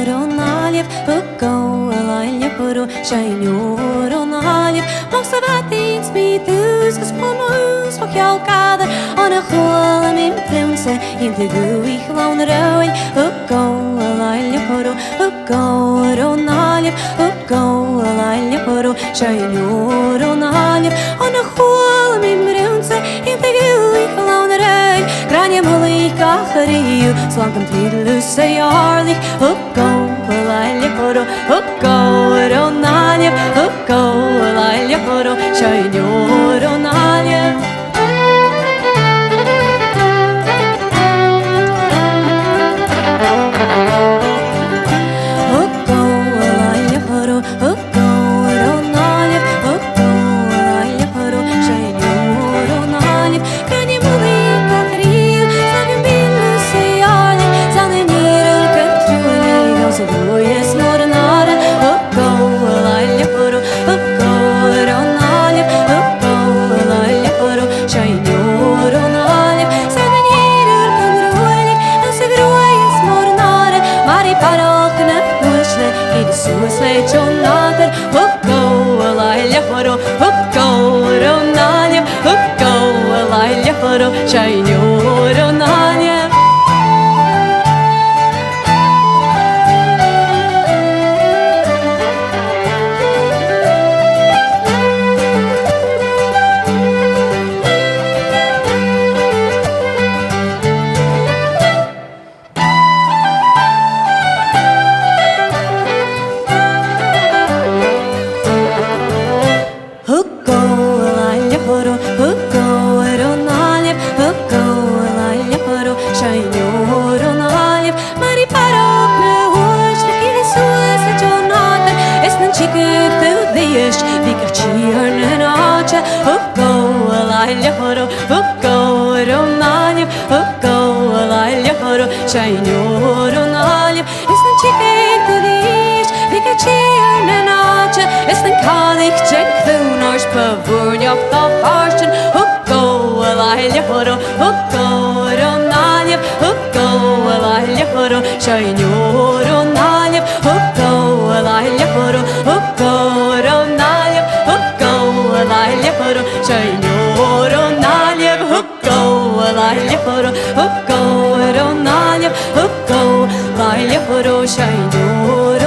Naliev, go alailja horo, Shainoro Naliev, Mox of Athens, me dus, Sponos, for Kjalkader, on a hole and in Prince, in the gooey clown rowing, go alailja horo, go Naliev, go alailja horo, Shainoro Naliev, on a hole and in Prince, in the gooey clown rowing, Grania Malika Hariu, Slankum Tidlu say Arlich, go alailja horo, go Naliev, go alailja horo, Shainoro Naliev. Shainoro Naliev. Shainoro Naliev, is the chicken to the east, like a cheer and archer, is the conic check the nurse pavurnia of the harshen, go alailja horo, go Naliev, go alailja horo, Shainoro Naliev, go alailja horo, go Naliev, go alailja horo, Shainoro Naliev, go alailja horo, go Naliev, go alailja horo, Shainoro